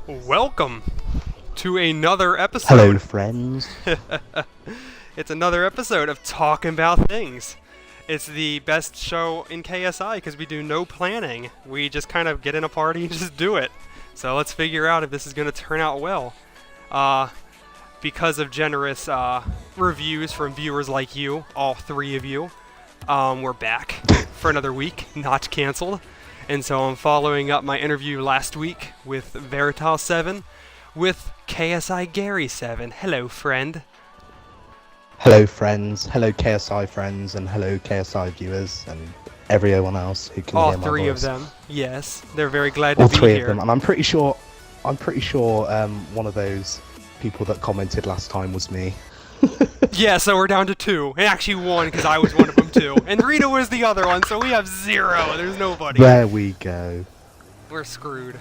Welcome to another episode. Hello, friends. It's another episode of Talkin Bout Things. It's the best show in KSI because we do no planning. We just kind of get in a party and just do it. So let's figure out if this is going to turn out well. Because of generous reviews from viewers like you, all three of you, we're back for another week, not canceled. And so I'm following up my interview last week with Veritas7 with KSI Gary 7. Hello, friend. Hello, friends. Hello, KSI friends, and hello, KSI viewers, and everyone else who can All hear my three of voice. them. Yes, they're very glad All to be three here. of them, and I'm pretty sure one of those people that commented last time was me. Yeah, so we're down to two. And actually one, because I was one of them too. And Rita was the other one, so we have zero. There's nobody. There we go. We're screwed.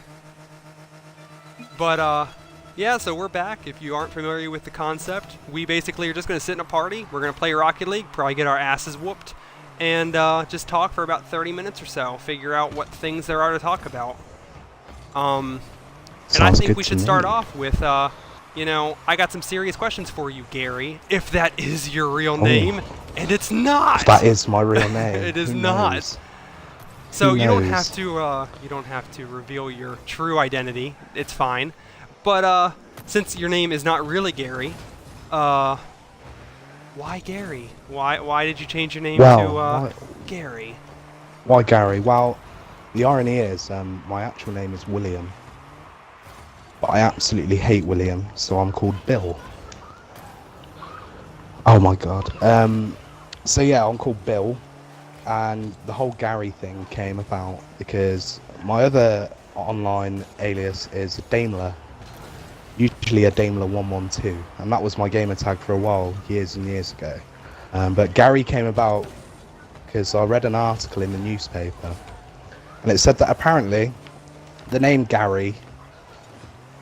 But, yeah, so we're back. If you aren't familiar with the concept, we basically are just going to sit in a party. We're going to play Rocket League, probably get our asses whooped, and just talk for about 30 minutes or so. Figure out what things there are to talk about. And I think we should start off with, you know, I got some serious questions for you, Gary. If that is your real name, and it's not. That is my real name. It is Who not. knows? So Who you don't knows? have to reveal your true identity. It's fine. But since your name is not really Gary, why Gary? Why did you change your name to Gary? Why Gary? Well, the irony is, my actual name is William. But I absolutely hate William, so I'm called Bill. Oh my god. So yeah, I'm called Bill, and the whole Gary thing came about because my other online alias is Daimler. Usually a Daimler 112, and that was my gamer tag for a while, years and years ago. But Gary came about because I read an article in the newspaper, and it said that apparently the name Gary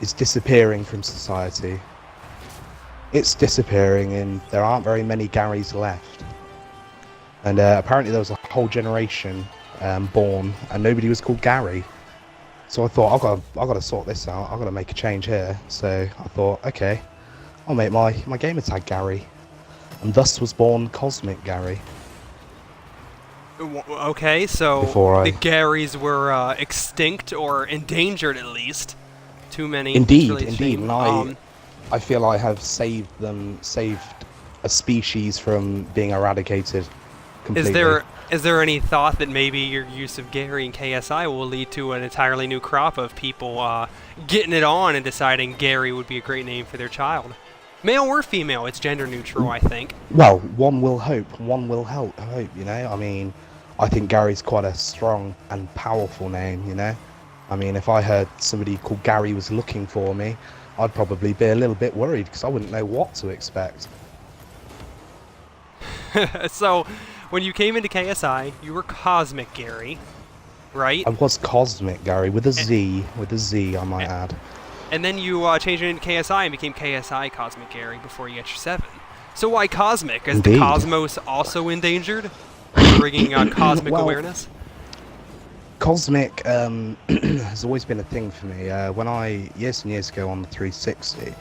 is disappearing from society. It's disappearing, and there aren't very many Garys left. And apparently there was a whole generation born, and nobody was called Gary. So I thought, I've got to sort this out. I've got to make a change here. So I thought, okay, I'll make my gamer tag Gary, and thus was born Cosmic Gary. Okay, so the Garys were extinct or endangered at least. Too many. Indeed, really indeed, shame. and I feel I have saved a species from being eradicated completely. Is there any thought that maybe your use of Gary and KSI will lead to an entirely new crop of people getting it on and deciding Gary would be a great name for their child? Male or female, it's gender neutral, I think. Well, one will hope, one will hope, you know? I mean, I think Gary's quite a strong and powerful name, you know? I mean, if I heard somebody called Gary was looking for me, I'd probably be a little bit worried because I wouldn't know what to expect. So, when you came into KSI, you were Cosmic Gary, right? I was Cosmic Gary with a Z, I might add. And then you changed it into KSI and became KSI Cosmic Gary before you got your 7. So why Cosmic? Is Indeed. the cosmos also endangered? Are you bringing cosmic Well, awareness? Cosmic has always been a thing for me. When years and years ago on the 360,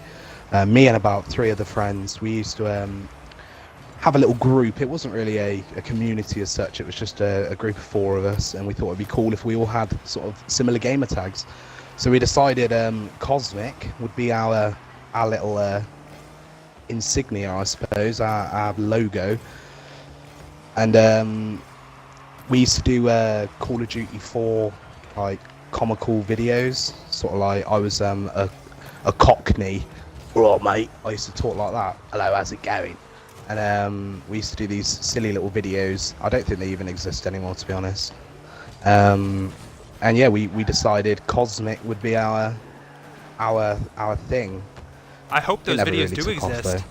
me and about 3 other friends, we used to have a little group. It wasn't really a community as such, it was just a group of 4 of us, and we thought it'd be cool if we all had sort of similar gamer tags. So we decided Cosmic would be our little insignia, I suppose, our logo. And we used to do Call of Duty 4 like comical videos, sort of like I was a Cockney. Right, mate, I used to talk like that. Hello, how's it going? And we used to do these silly little videos. I don't think they even exist anymore, to be honest. And yeah, we decided Cosmic would be our thing. I hope those videos really do took off, exist. though.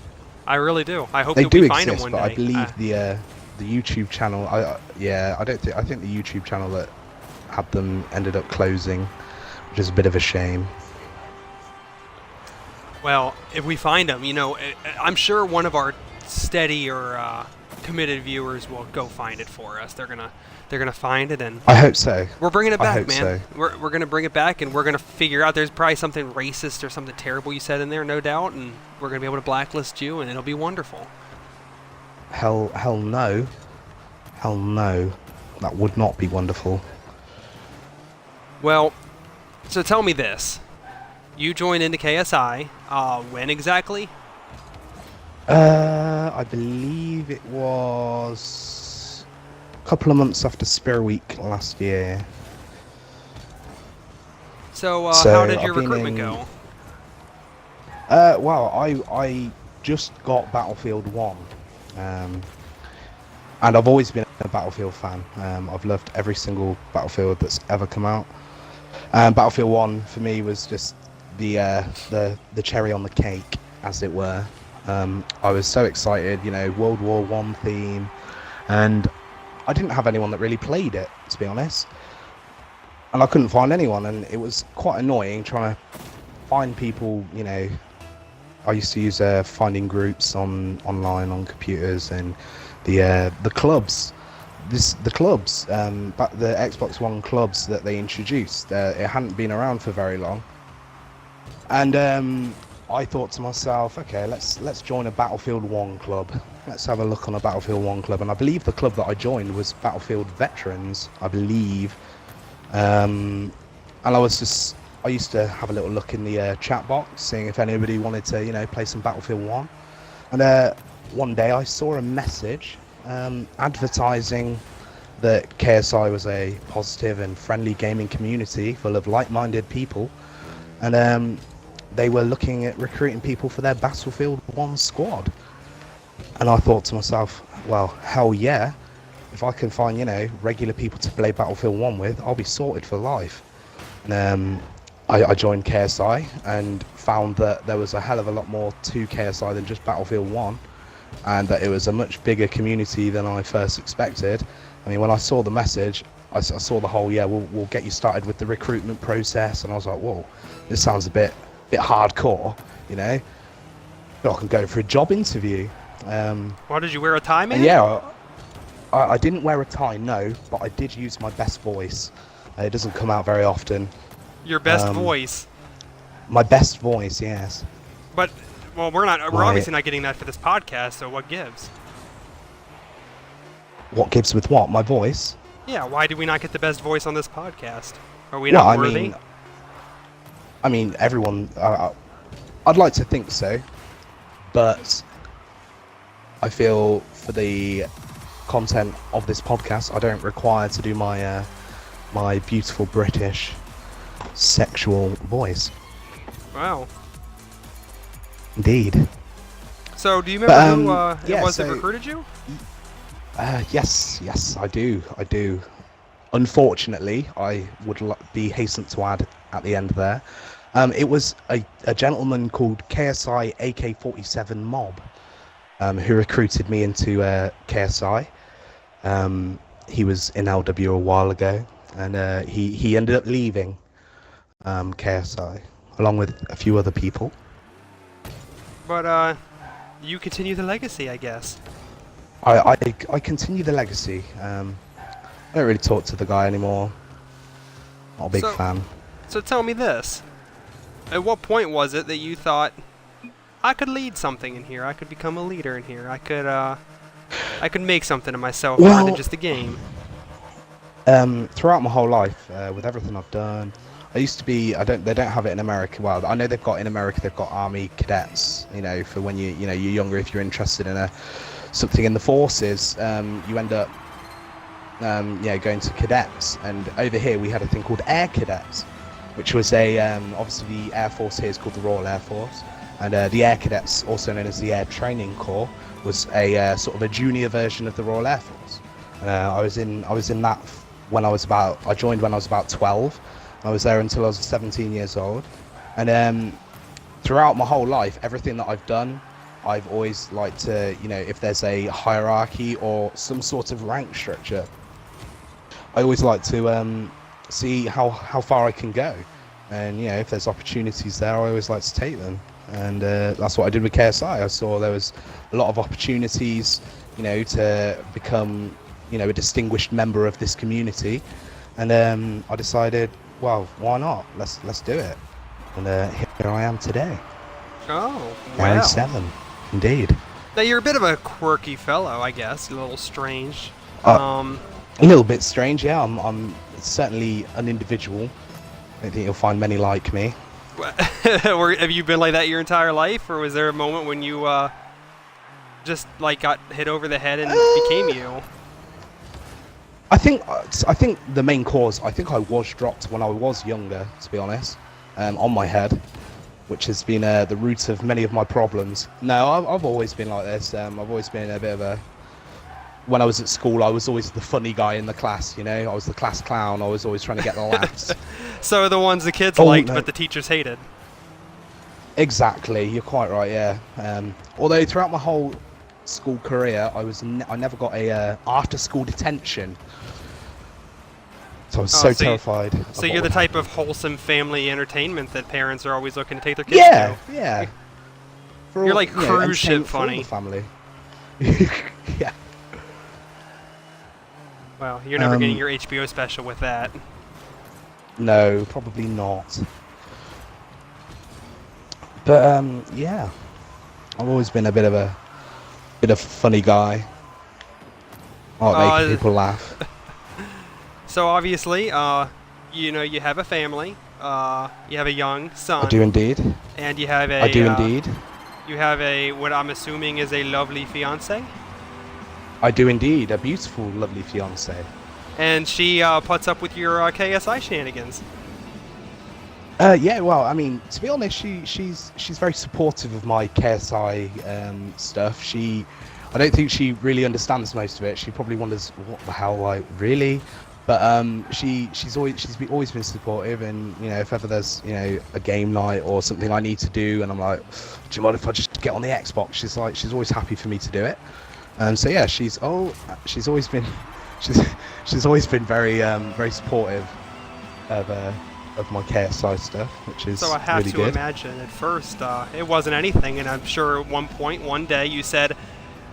I really do. I hope They that do we find them exist, one but day. I believe the YouTube channel. I think the YouTube channel that had them ended up closing, which is a bit of a shame. Well, if we find them, you know, I'm sure one of our steady or committed viewers will go find it for us. They're gonna find it, and I hope so. we're bringing it I back, hope man. so. We're gonna bring it back, and we're gonna figure out. There's probably something racist or something terrible you said in there, no doubt, and we're gonna be able to blacklist you, and it'll be wonderful. Hell no. Hell no. That would not be wonderful. Well, so tell me this: you joined into KSI. When exactly? I believe it was a couple of months after Spirit Week last year. So, So, how did I've your been recruitment in- go? Well, I just got Battlefield 1. And I've always been a Battlefield fan. I've loved every single Battlefield that's ever come out. Battlefield 1 for me was just the cherry on the cake, as it were. I was so excited, World War One theme, and I didn't have anyone that really played it, to be honest. And I couldn't find anyone, and it was quite annoying trying to find people. I used to use finding groups online on computers, and the clubs. The clubs, but the Xbox One clubs that they introduced, it hadn't been around for very long, and I thought to myself, okay, let's join a Battlefield 1 club. Let's have a look on a Battlefield 1 club, and I believe the club that I joined was Battlefield Veterans, I believe, and I used to have a little look in the chat box, seeing if anybody wanted to, play some Battlefield 1, and one day I saw a message advertising that KSI was a positive and friendly gaming community full of like-minded people, and they were looking at recruiting people for their Battlefield 1 squad. And I thought to myself, well, hell yeah, if I can find, regular people to play Battlefield 1 with, I'll be sorted for life. And I joined KSI and found that there was a hell of a lot more to KSI than just Battlefield 1, and that it was a much bigger community than I first expected. I mean, when I saw the message, I saw the whole, we'll get you started with the recruitment process, and I was like, whoa, this sounds a bit hardcore, I can go for a job interview. Why did you wear a tie, man? Yeah, I didn't wear a tie, no, but I did use my best voice. It doesn't come out very often. Your best voice. My best voice, yes. But, well, we're obviously not getting that for this podcast, so what gives? What gives with what? My voice? Yeah, why do we not get the best voice on this podcast? Are we not worthy? I mean, everyone. I'd like to think so, but I feel for the content of this podcast, I don't require to do my my beautiful British sexual voice. Wow. Indeed. So, do you remember who yeah, it was that recruited you? Yes, I do. Unfortunately, I would be hastened to add at the end there. It was a gentleman called KSI AK-47 Mob who recruited me into KSI. He was in LW a while ago, and he ended up leaving KSI along with a few other people. But you continue the legacy, I guess. I continue the legacy. I don't really talk to the guy anymore. Not a big fan. So tell me this. At what point was it that you thought, I could lead something in here, I could become a leader in here, I could make something of myself more than just a game? Throughout my whole life, with everything I've done, I used to be. They don't have it in America. Well, I know they've got in America. They've got army cadets. For when you're younger, if you're interested in something in the forces, you end up going to cadets. And over here, we had a thing called air cadets, which was obviously the Air Force here is called the Royal Air Force, and the air cadets, also known as the Air Training Corps, was a sort of a junior version of the Royal Air Force. I was in that when I joined when I was about 12. I was there until I was 17 years old, and throughout my whole life, everything that I've done, I've always liked to, if there's a hierarchy or some sort of rank structure, I always like to see how far I can go. and if there's opportunities there, I always like to take them. And that's what I did with KSI. I saw there was a lot of opportunities, to become, a distinguished member of this community, and I decided, well, why not? Let's do it. And here I am today. Oh, Now wow. 7, indeed. Now you're a bit of a quirky fellow, I guess. A little strange. A little bit strange, yeah. I'm certainly an individual. I don't think you'll find many like me. Have you been like that your entire life, or was there a moment when you just like got hit over the head and became you? I think the main cause. I think I was dropped when I was younger, to be honest, on my head, which has been the root of many of my problems. No, I've always been like this. I've always been a bit of a. When I was at school, I was always the funny guy in the class. I was the class clown. I was always trying to get the laughs. So the ones the kids liked, but the teachers hated. Exactly, you're quite right. Yeah. Although throughout my whole school career, I never got a after-school detention. So I was so terrified. So you're the type of wholesome family entertainment that parents are always looking to take their kids to. Yeah. You're like cruise ship funny. Family. Yeah. Well, you're never getting your HBO special with that. No, probably not. But yeah, I've always been a bit of a funny guy. I like making people laugh. So obviously, you have a family. You have a young son. I do indeed. And you have a. I do indeed. You have what I'm assuming is a lovely fiance. I do indeed, a beautiful, lovely fiance. And she puts up with your KSI shenanigans. Yeah, well, I mean, to be honest, she's very supportive of my KSI stuff. I don't think she really understands most of it. She probably wonders what the hell, like, really. But she's always been supportive, and if ever there's a game night or something I need to do, and I'm like, do you mind if I just get on the Xbox? She's always happy for me to do it. So yeah, she's always been very supportive of my KSI stuff, which is so I have really to good. imagine at first it wasn't anything, and I'm sure at one day you said,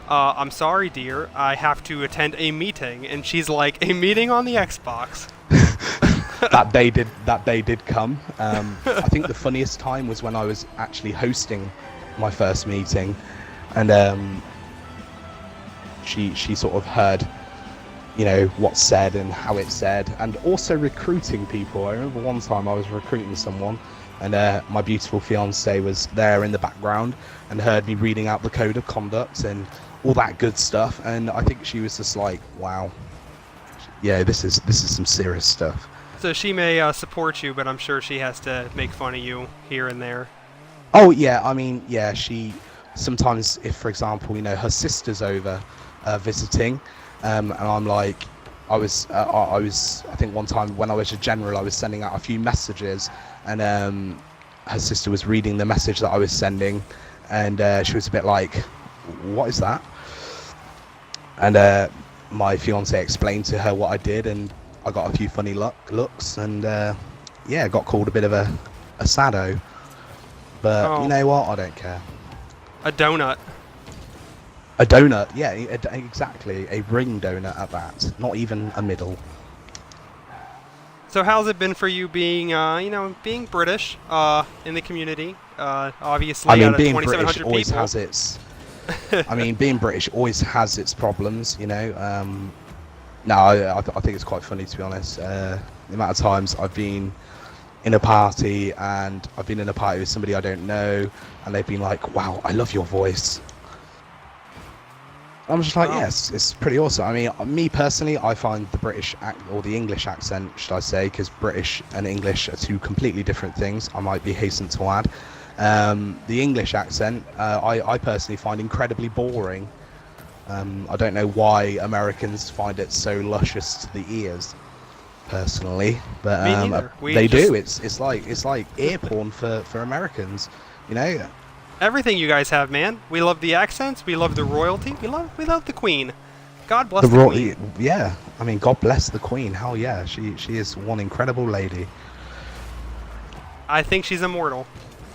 "I'm sorry, dear, I have to attend a meeting," and she's like, "A meeting on the Xbox." That day did come. I think the funniest time was when I was actually hosting my first meeting, and she sort of heard, what's said and how it's said, and also recruiting people. I remember one time I was recruiting someone, and my beautiful fiance was there in the background and heard me reading out the code of conduct and all that good stuff, and I think she was just like, wow, yeah, this is some serious stuff. So she may support you, but I'm sure she has to make fun of you here and there. Oh yeah, I mean, yeah, she sometimes, if for example, her sister's over visiting, and I'm like, I think one time when I was a general, I was sending out a few messages, and her sister was reading the message that I was sending, and she was a bit like, what is that? And my fiance explained to her what I did, and I got a few funny looks, and yeah, got called a bit of a sado, but you know what, I don't care. A donut. A donut, yeah, exactly. A ring donut at that, not even a middle. So how's it been for you being, being British in the community? Obviously, I mean, out of being 2,700 British always people. has its. I mean, being British always has its problems, No, I think it's quite funny, to be honest. The amount of times I've been in a party, and I've been in a party with somebody I don't know, and they've been like, "Wow, I love your voice." I'm just like, yes, it's pretty awesome. I mean, me personally, I find the British or the English accent, should I say, because British and English are two completely different things. I might be hastened to add. The English accent, I personally find incredibly boring. I don't know why Americans find it so luscious to the ears, personally, but they do. It's like ear porn for Americans, Everything you guys have, man. We love the accents. We love the royalty. We love the Queen. God bless the Queen. Yeah, I mean, God bless the Queen. Hell yeah, she is one incredible lady. I think she's immortal.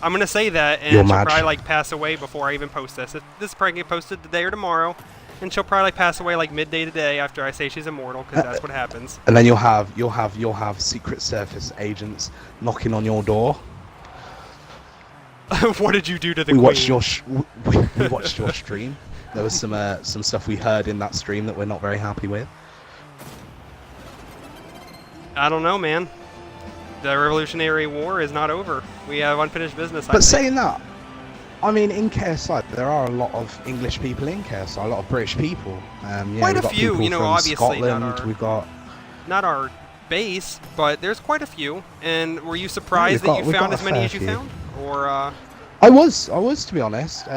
I'm gonna say that, and You're she'll mad. probably like pass away before I even post this. This is probably gonna get posted today or tomorrow, and she'll probably pass away like midday today after I say she's immortal, because that's what happens. And then you'll have Secret Service agents knocking on your door. What did you do to the We queen? watched we watched your stream. There was some stuff we heard in that stream that we're not very happy with. I don't know, man. The Revolutionary War is not over. We have unfinished business. I But think. saying that, I mean, in KSI, there are a lot of English people in KSI, a lot of British people. Quite we've a got few, people you know, from obviously Scotland. not our, We've got. not our base, but there's quite a few. And were you surprised Yeah, that you we've found got as a many fair as you few. found? Or I was to be honest.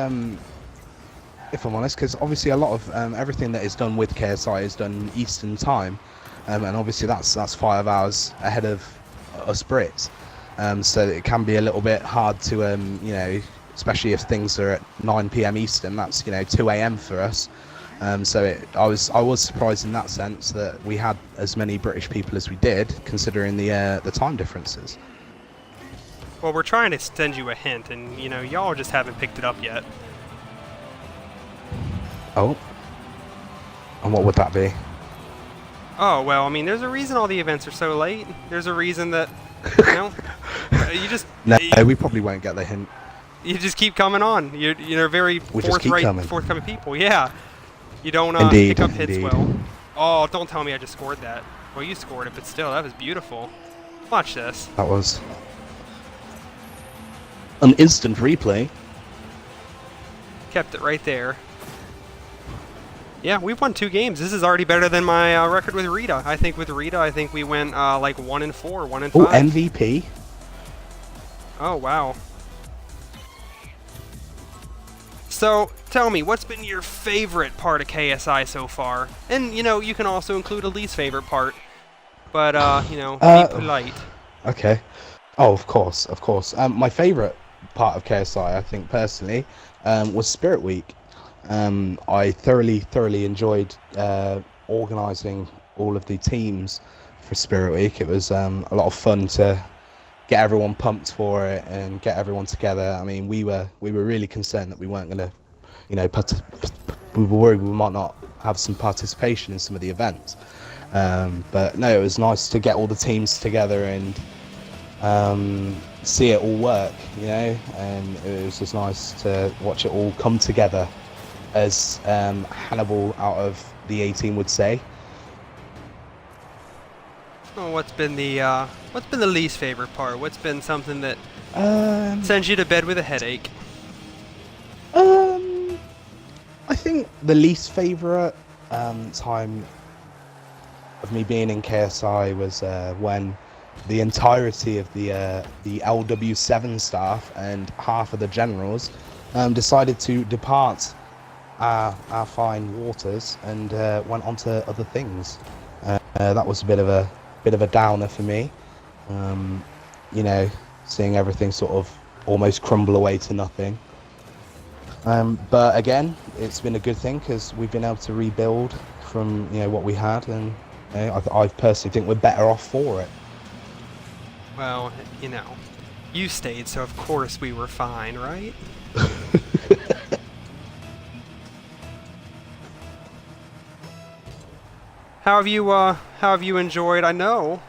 If I'm honest, because obviously a lot of everything that is done with KSI is done Eastern time, and obviously that's 5 hours ahead of us Brits. So it can be a little bit hard to especially if things are at 9 p.m. Eastern. That's 2 a.m. for us. I was surprised in that sense that we had as many British people as we did, considering the time differences. well, we're trying to send you a hint, and y'all just haven't picked it up yet. Oh. And what would that be? Oh, well, I mean, there's a reason all the events are so late. There's a reason that, you just... No, we probably won't get the hint. You just keep coming on. You're very We just keep coming. forthcoming people. Yeah. You don't Indeed, pick up hits indeed. well. Oh, don't tell me I just scored that. Well, you scored it, but still, that was beautiful. Watch this. That was an instant replay. Kept it right there. Yeah, we've won 2 games. This is already better than my record with Rita. I think with Rita, we went like 1-4, 1-5. Oh, MVP. Oh, wow. So, tell me, what's been your favorite part of KSI so far? And, you can also include a least favorite part. But, be polite. Okay. Oh, of course. My favourite part of KSI, I think personally, was Spirit Week. I thoroughly enjoyed organising all of the teams for Spirit Week. It was a lot of fun to get everyone pumped for it and get everyone together. I mean, we were really concerned that we weren't going to, we were worried we might not have some participation in some of the events. But no, it was nice to get all the teams together and see it all work, and it was just nice to watch it all come together, as Hannibal out of the 18 would say. Oh, what's been the least favorite part? What's been something that Um, sends you to bed with a headache? I think the least favourite time of me being in KSI was when the entirety of the LW7 staff and half of the generals decided to depart our fine waters and went on to other things. That was a bit of a downer for me. Seeing everything sort of almost crumble away to nothing. But again, it's been a good thing because we've been able to rebuild from what we had, and I personally think we're better off for it. Well, you stayed, so of course we were fine, right? How have you enjoyed? I know,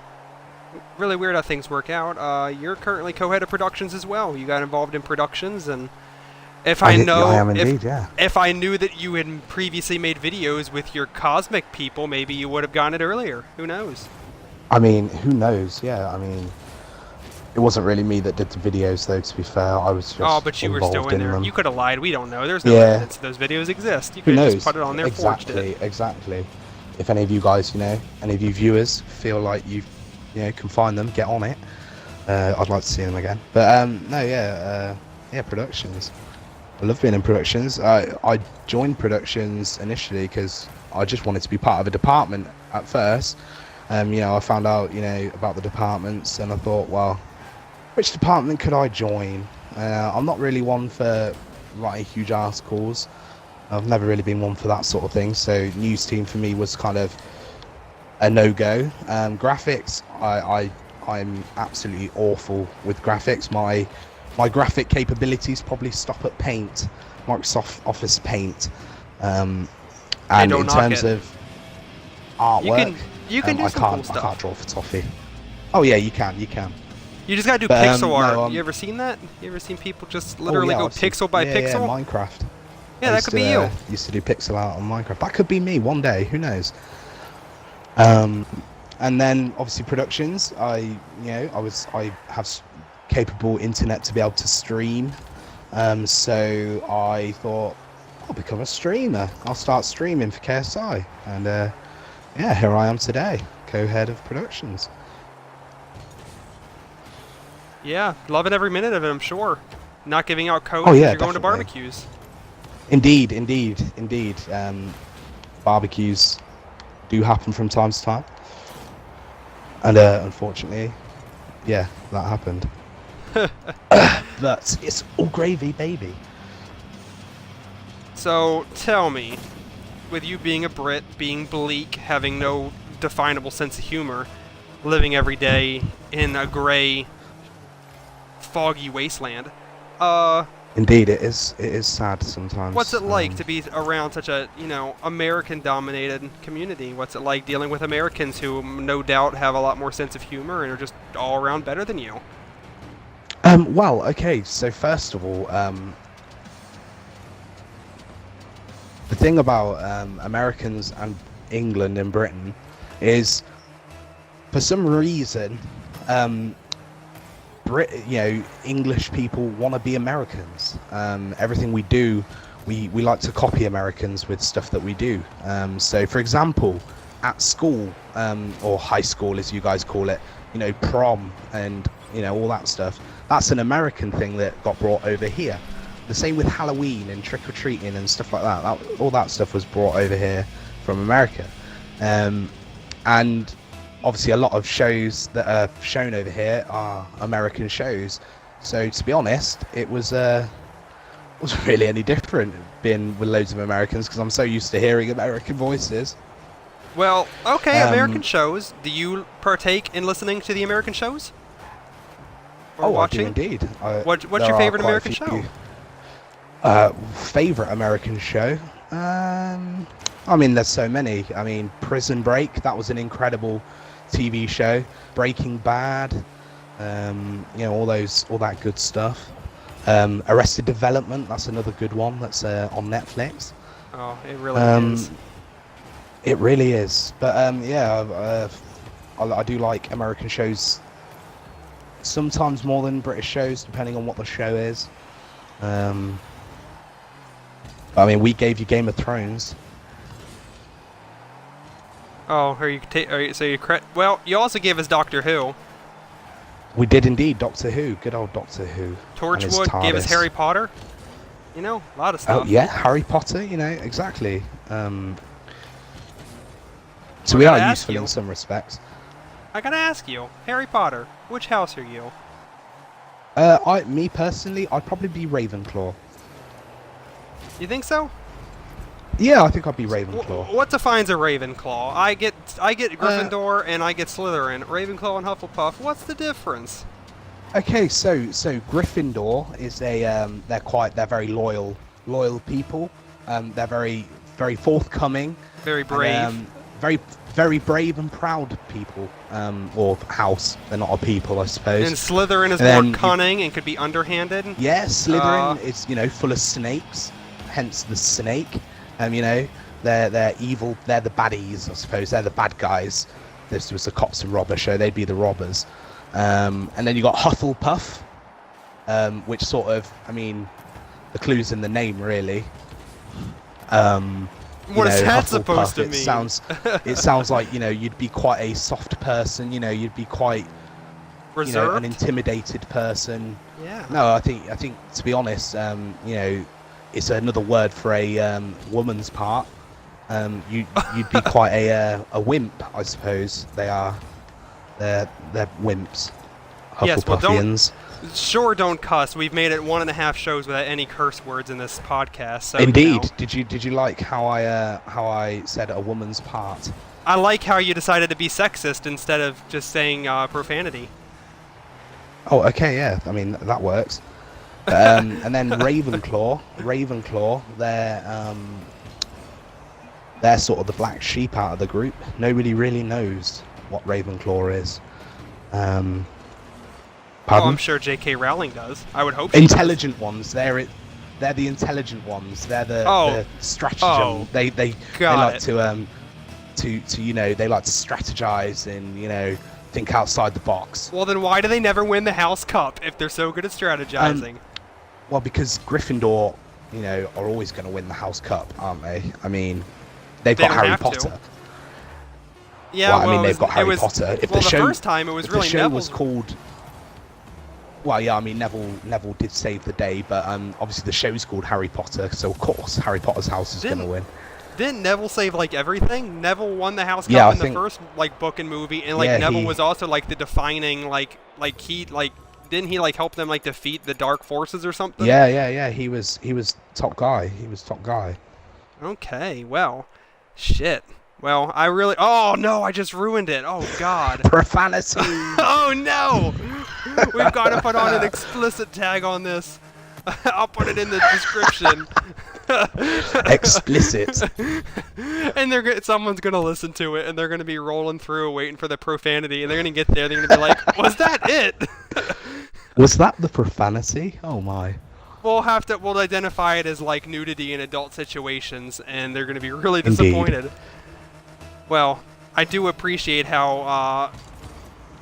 really weird how things work out. You're currently co-head of productions as well. You got involved in productions, and I am indeed, yeah. If I knew that you had previously made videos with your cosmic people, maybe you would have gotten it earlier. Who knows? I mean, who knows? Yeah, I mean, it wasn't really me that did the videos, though. To be fair, I was just but you were involved still in there. them. You could have lied. We don't know. There's no Yeah. evidence those videos exist. You Who could have knows? just put it on there, forged it. Exactly. If any of you guys, any of you viewers feel like you can find them, get on it. I'd like to see them again. But productions. I love being in productions. I joined productions initially because I just wanted to be part of a department at first. I found out, about the departments, and I thought, well, which department could I join? I'm not really one for writing huge articles. I've never really been one for that sort of thing. So news team for me was kind of a no-go. Graphics, I I'm absolutely awful with graphics. My graphic capabilities probably stop at Paint, Microsoft Office Paint. And don't in knock terms it. of artwork, You can do I some can't cool stuff. I can't draw for toffee. Oh yeah, you can. You just gotta do But, pixel art. no, you ever seen that? You ever seen people just Oh, literally yeah, go I've seen- pixel by yeah, pixel? Yeah, Minecraft. Yeah, I that used could be to, you. Used to do pixel art on Minecraft. That could be me one day. Who knows? And then obviously productions. I have capable internet to be able to stream. So I thought I'll become a streamer. I'll start streaming for KSI, and yeah, here I am today, co-head of productions. Yeah, loving every minute of it, I'm sure. Not giving out codes Oh, as yeah, you're going to definitely. barbecues. Indeed. Barbecues do happen from time to time, and unfortunately, yeah, that happened. But it's all gravy, baby. So, tell me, with you being a Brit, being bleak, having no definable sense of humor, living every day in a gray, foggy wasteland, Indeed, it is sad sometimes. what's it like to be around such a, American-dominated community? What's it like dealing with Americans who no doubt have a lot more sense of humor and are just all around better than you? Well, okay, so first of all, the thing about Americans and England and Britain is, for some reason, English people want to be Americans. Everything we do, we like to copy Americans with stuff that we do. So, for example, at school, or high school as you guys call it, prom and all that stuff. That's an American thing that got brought over here. The same with Halloween and trick-or-treating and stuff like that. All that stuff was brought over here from America. And obviously a lot of shows that are shown over here are American shows. So to be honest, it wasn't really any different being with loads of Americans, because I'm so used to hearing American voices. Well, okay, American shows. Do you partake in listening to the American shows? Or watching? I do indeed. What's your favorite American show? Favorite American show? I mean, there's so many. I mean, Prison Break, that was an incredible TV show. Breaking Bad, all that good stuff. Arrested Development, that's another good one. That's on Netflix. Oh, it really is. It really is. But I do like American shows. Sometimes more than British shows, depending on what the show is. I mean, we gave you Game of Thrones. Oh, well, you also gave us Doctor Who. We did indeed, Doctor Who. Good old Doctor Who. Torchwood gave us Harry Potter. A lot of stuff. Oh yeah, Harry Potter. Exactly. So we are useful in some respects. I gotta ask you, Harry Potter, which house are you? Me personally, I'd probably be Ravenclaw. You think so? Yeah, I think I'd be Ravenclaw. What defines a Ravenclaw? I get Gryffindor and I get Slytherin. Ravenclaw and Hufflepuff. What's the difference? Okay, so Gryffindor is they're very loyal people. They're very forthcoming. Very brave. And, very brave and proud people. Or house. They're not a people, I suppose. And Slytherin is more cunning and could be underhanded. Yeah, Slytherin is full of snakes, hence the snake. They're evil. They're the baddies, I suppose. They're the bad guys. This was the cops and robbers show. They'd be the robbers. And then you got Hufflepuff, which sort of, the clue's in the name, really. What is that supposed to mean? It sounds like you'd be quite a soft person. You'd be quite reserved, an intimidated person. Yeah. No, I think to be honest, it's another word for a woman's part. You'd be quite a wimp, I suppose. They're wimps. Yes, well, Hufflepuffians. don't cuss. We've made it 1.5 shows without any curse words in this podcast. So Indeed. Did you like how I said a woman's part? I like how you decided to be sexist instead of just saying profanity. Oh, okay, yeah. I mean, that works. And then Ravenclaw, they're sort of the black sheep out of the group. Nobody really knows what Ravenclaw is. Oh, Pardon? I'm sure J.K. Rowling does. I would hope she Intelligent ones. They're the intelligent ones. They're the stratagem. Oh, They got like it. to they like to strategize and think outside the box. Well, then why do they never win the House Cup if they're so good at strategizing? Well, because Gryffindor, are always going to win the House Cup, aren't they? I mean, they've They got don't Harry have to. Potter. Yeah, Well, I mean, they've got Harry Potter. If well, the the show, first time it was if really the show Neville's. was called. Well, yeah, I mean, Neville did save the day, but obviously the show's called Harry Potter, so of course Harry Potter's house is going to win. Didn't Neville save like everything? Neville won the House Cup Yeah, I in the think- first book and movie, and Yeah, Neville was also the defining didn't he help them defeat the dark forces or something? Yeah. He was top guy. Okay, well, shit. Well, oh no, I just ruined it. Oh god. Profanity. Oh no! We've got to put on an explicit tag on this. I'll put it in the description. Explicit. And someone's gonna listen to it, and they're gonna be rolling through, waiting for the profanity, and they're gonna get there. They're gonna be like, "Was that it?" Was that the profanity? Oh my. We'll identify it as nudity in adult situations, and they're gonna be really Indeed. disappointed. Well, I do appreciate how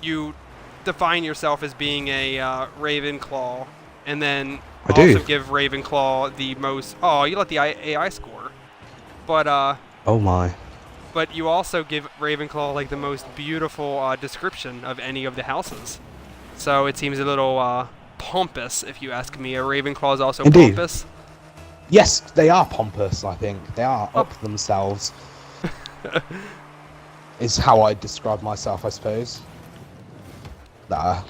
you define yourself as being a Ravenclaw, and then I do. also give Ravenclaw the most. Oh, you let the AI score, but Oh my. but you also give Ravenclaw the most beautiful description of any of the houses. So it seems a little pompous, if you ask me. A Ravenclaw is also Indeed. pompous. Yes, they are pompous. I think they are up themselves. Is how I describe myself, I suppose. But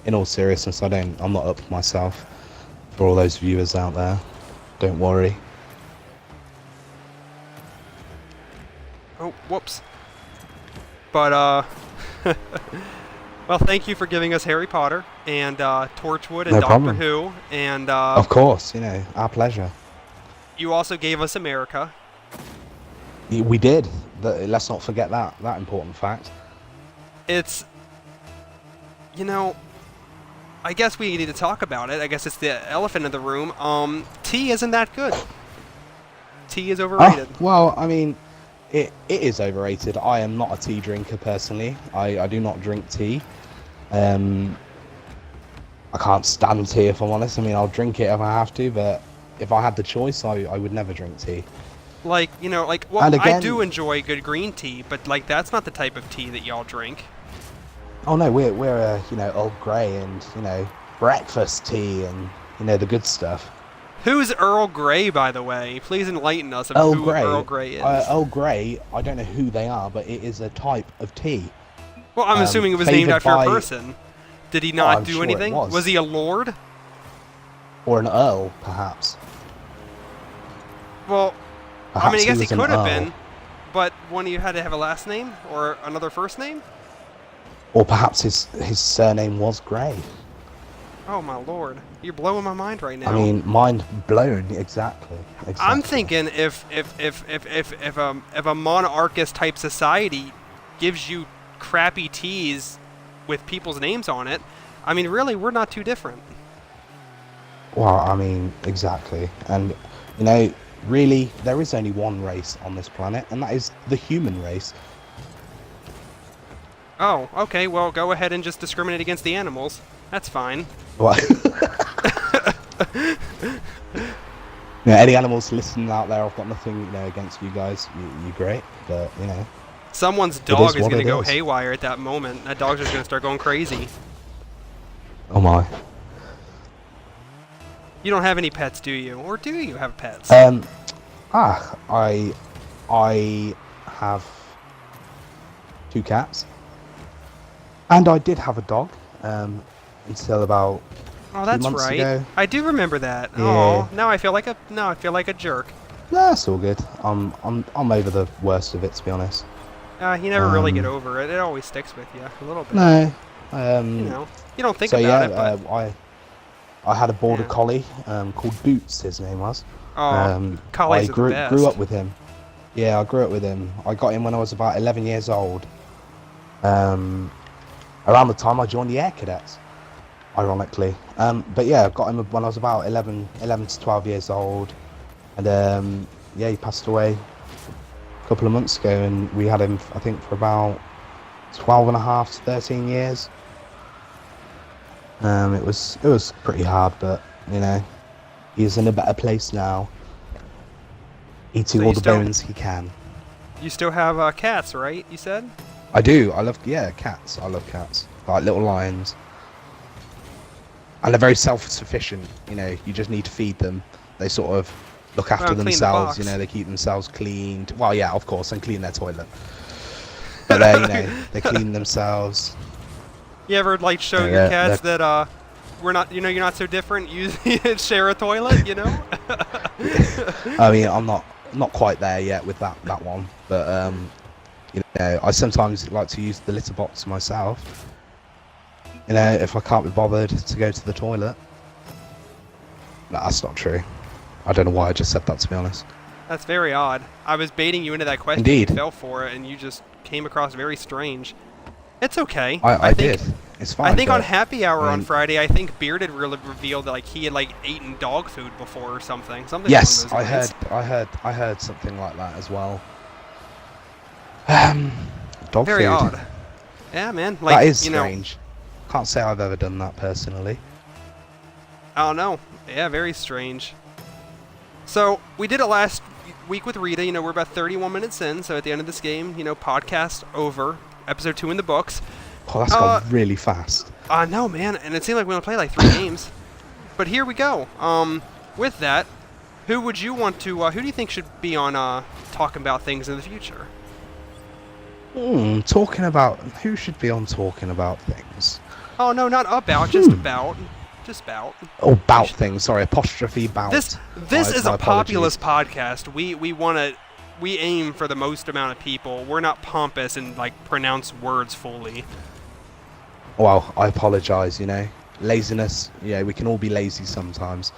in all seriousness, I'm not up myself. For all those viewers out there, don't worry. Oh, whoops. But well, thank you for giving us Harry Potter and Torchwood and No Doctor problem. Who, and Of course, our pleasure. you also gave us America. We did. Let's not forget that important fact. It's, I guess we need to talk about it. I guess it's the elephant in the room. Tea isn't that good. Tea is overrated. Oh, well, I mean, it is overrated. I am not a tea drinker personally. I do not drink tea. I can't stand tea, if I'm honest. I mean, I'll drink it if I have to, but if I had the choice, I would never drink tea. Well, And I again- do enjoy good green tea, but that's not the type of tea that y'all drink. Oh no, we're Earl Grey and breakfast tea and the good stuff. Who's Earl Grey, by the way? Please enlighten us of Earl who Grey. Earl Grey is. Earl Grey. I don't know who they are, but it is a type of tea. Well, I'm assuming it was named favoured after a by- person. Did he not I'm do sure it anything? was. He a lord? Or an earl, perhaps. Well, I Perhaps mean, I guess he was an could have earl. been, but one of you had to have a last name or another first name? Or perhaps his surname was Grey. Oh my lord, you're blowing my mind right now. I mean, mind blown. Exactly. I'm thinking if a monarchist type society gives you crappy teas with people's names on it, I mean, really, we're not too different. Well, I mean, exactly. And really, there is only one race on this planet, and that is the human race. Oh, okay, well, go ahead and just discriminate against the animals. That's fine. Well, any animals listening out there, I've got nothing against you guys. You're great, but Someone's dog is what going to it go is. haywire at that moment. That dog's just going to start going crazy. Oh my. You don't have any pets, do you? Or do you have pets? I have 2 cats, and I did have a dog until about Oh, that's months right. ago. I do remember that. Yeah. Oh, now I feel like a jerk. That's all good. I'm over the worst of it, to be honest. You never really get over it. It always sticks with you a little bit. No. You know, you don't think So about yeah, it, but I had a border yeah. collie called Boots. His name was. Oh, I collies are the grew best. up with him. Yeah, I grew up with him. I got him when I was about 11 years old. Around the time I joined the Air Cadets, ironically. But yeah, I got him when I was about 11 to 12 years old. And yeah, he passed away a couple of months ago, and we had him, I think, for about 12 and a half to 13 years. It was pretty hard, but you know, he's in a better place now, eating So all the bones he can. You still have cats, right? You said? I do. I love cats. I love cats, like little lions, and they're very self-sufficient. You know, you just need to feed them. They sort of look after themselves. You know, they keep themselves cleaned. Well, yeah, of course, and clean their toilet. But they, you know, they clean themselves. You ever like show your cats that we're not, you know, you're not so different. You share a toilet, you know? I mean, I'm not quite there yet with that one, but you know, I sometimes like to use the litter box myself. You know, if I can't be bothered to go to the toilet. No, that's not true. I don't know why I just said that, to be honest. That's very odd. I was baiting you into that question. Indeed. You fell for it, and you just came across very strange. It's okay. I think, did. It's fine. I think on Happy Hour on Friday, I think Bearded really revealed that like he had like eaten dog food before or something. Something. Yes, along those lines. I heard something like that as well. Dog very food. Odd. Yeah, man. Like, that is you strange. Can't say I've ever done that personally. I don't know. Yeah, very strange. So we did it last week with Rita. You know, we're about 31 minutes in. So at the end of this game, you know, podcast over. Episode 2 in the books. Oh, that's gone really fast. I know, man, and it seemed like we only played like 3 games. But here we go. With that, who would you want to? Who do you think should be on Talking About Things in the future? Talking about who should be on Talking About Things? Oh no, not about, just about. Just about. Oh, about things. Sorry, apostrophe about. This is a populist podcast. We aim for the most amount of people. We're not pompous and like pronounce words fully. Well, I apologize, you know. Laziness, yeah, we can all be lazy sometimes.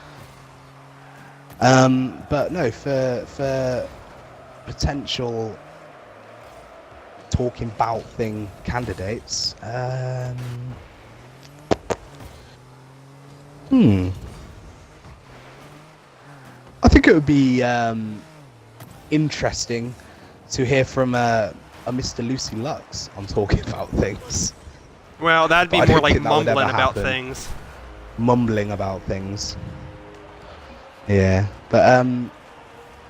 But no, for potential Talking Bout Thing candidates, I think it would be interesting to hear from a Mr. Lucy Lux on Talking About Things. Well, that'd be more like mumbling about things. Mumbling about things. Yeah, but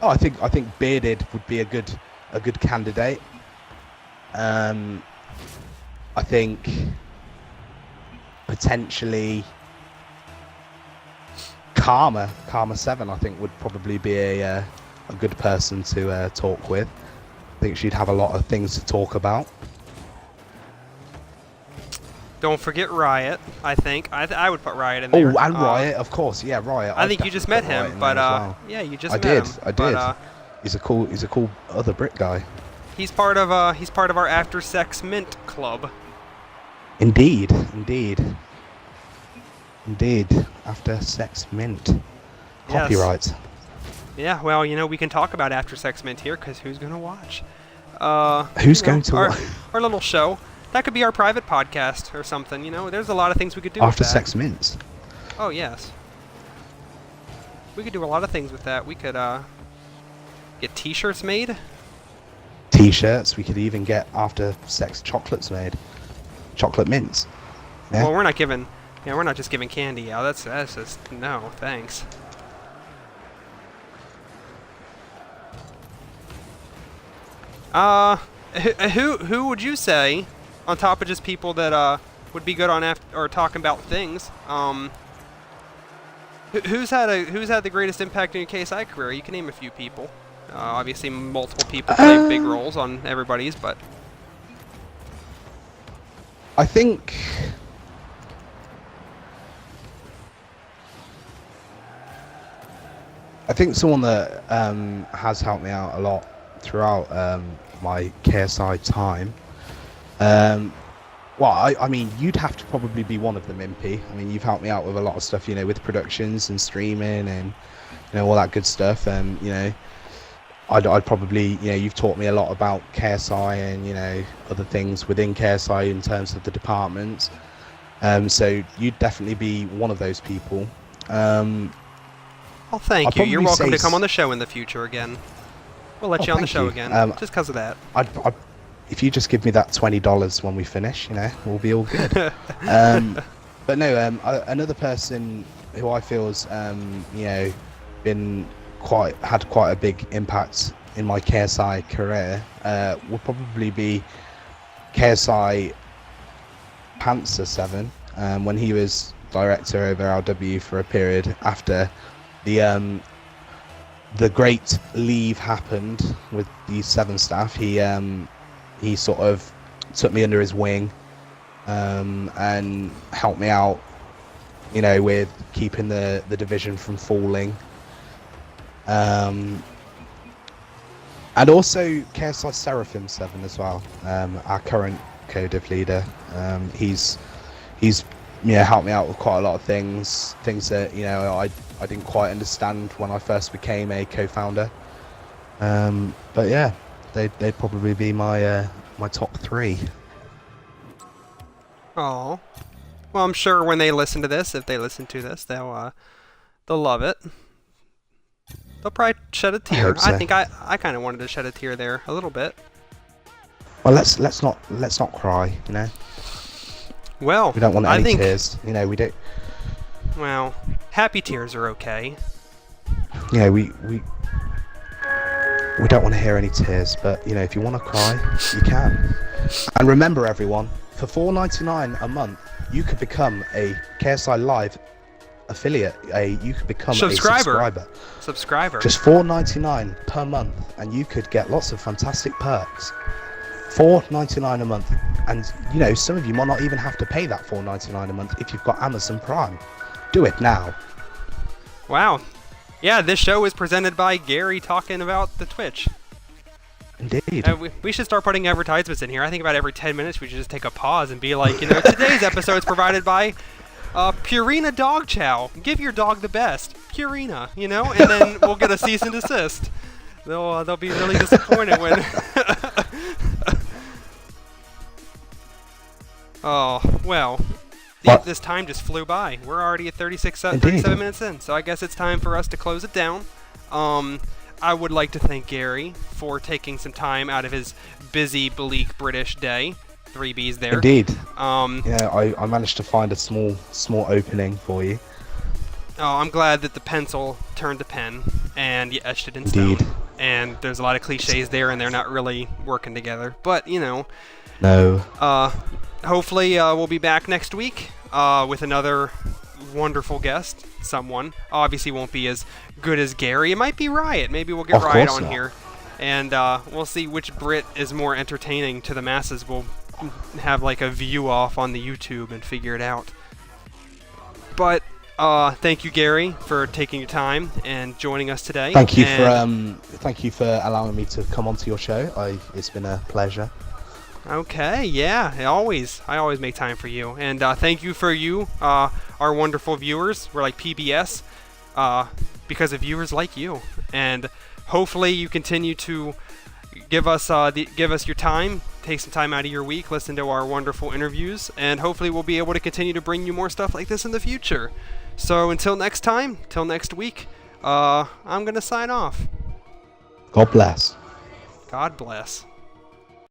I think Bearded would be a good candidate. I think potentially Karma 7, I think, would probably be a good person to talk with. I think she'd have a lot of things to talk about. Don't forget Riot, I think. I would put Riot in there. Oh, and Riot, of course. Yeah, Riot. I think you just met him, but yeah, you just met him. I did. He's a cool other Brit guy. He's part of our After Sex Mint club. Indeed. After Sex Mint. Copyright. Yes. Yeah, well, you know, we can talk about After Sex Mint here, because who's going to watch? Who's going to watch? Our little show. That could be our private podcast or something, you know? There's a lot of things we could do After with that. Sex Mint? Oh, yes. We could do a lot of things with that. We could, get t-shirts made. T-shirts. We could even get After Sex chocolates made. Chocolate mints. Yeah. Well, we're not just giving candy out. That's just, no, thanks. Who would you say, on top of just people that would be good on or talking about things, who's had the greatest impact in your KSI career? You can name a few people. Obviously, multiple people play big roles on everybody's, but I think I think someone that has helped me out a lot throughout my KSI time. Well, I mean, you'd have to probably be one of them, Impy. I mean, you've helped me out with a lot of stuff, you know, with productions and streaming and, you know, all that good stuff. And, you know, I'd probably, you know, you've taught me a lot about KSI and, you know, other things within KSI in terms of the departments. So you'd definitely be one of those people. Well, thank you. You're welcome to come on the show in the future again. We'll let you on the show again, just because of that. If you just give me that $20 when we finish, you know, we'll be all good. But no, another person who I feel has, you know, had quite a big impact in my KSI career would probably be KSI Panzer 7 when he was director over LW for a period after the great leave happened with the 7 staff. He sort of took me under his wing and helped me out, you know, with keeping the division from falling. And also KSI Seraphim 7 as well, our current co-div leader. He's you know, helped me out with quite a lot of things that, you know, I didn't quite understand when I first became a co-founder. But yeah, they'd probably be my my top 3. Oh, well, I'm sure when they listen to this, if they listen to this, they'll love it. They'll probably shed a tear. Hope so. I think I kind of wanted to shed a tear there a little bit. Well, let's not cry, you know. Well, we don't want any tears, you know. We don't. Well, happy tears are okay. You know, we don't want to hear any tears, but you know, if you want to cry, you can. And remember, everyone, for $4.99 a month, you could become a KSI Live affiliate. You could become a subscriber. Just $4.99 per month, and you could get lots of fantastic perks. $4.99 a month, and you know, some of you might not even have to pay that $4.99 a month if you've got Amazon Prime. Do it now. Wow. Yeah, this show is presented by Gary talking about the Twitch. Indeed. We should start putting advertisements in here. I think about every 10 minutes we should just take a pause and be like, you know, today's episode is provided by Purina Dog Chow. Give your dog the best. Purina, you know? And then we'll get a cease and desist. They'll be really disappointed when... Oh, well, this time just flew by. We're already at 37 minutes in, so I guess it's time for us to close it down. I would like to thank Gary for taking some time out of his busy, bleak British day. 3 Bs there. Indeed. Yeah, I managed to find a small opening for you. Oh, I'm glad that the pencil turned to pen, and you etched it in stone. Indeed. And there's a lot of cliches there, and they're not really working together. But, you know. No. Hopefully we'll be back next week with another wonderful guest. Someone obviously won't be as good as Gary. It might be Riot. Maybe we'll get Riot on here, and we'll see which Brit is more entertaining to the masses. We'll have like a view off on the YouTube and figure it out. But thank you, Gary, for taking your time and joining us today. Thank you for allowing me to come onto your show. It's been a pleasure. Okay, yeah, I always make time for you, and thank you for our wonderful viewers. We're like PBS because of viewers like you, and hopefully you continue to give us your time, take some time out of your week, listen to our wonderful interviews, and hopefully we'll be able to continue to bring you more stuff like this in the future. So until next time, till next week, I'm gonna sign off. God bless. God bless.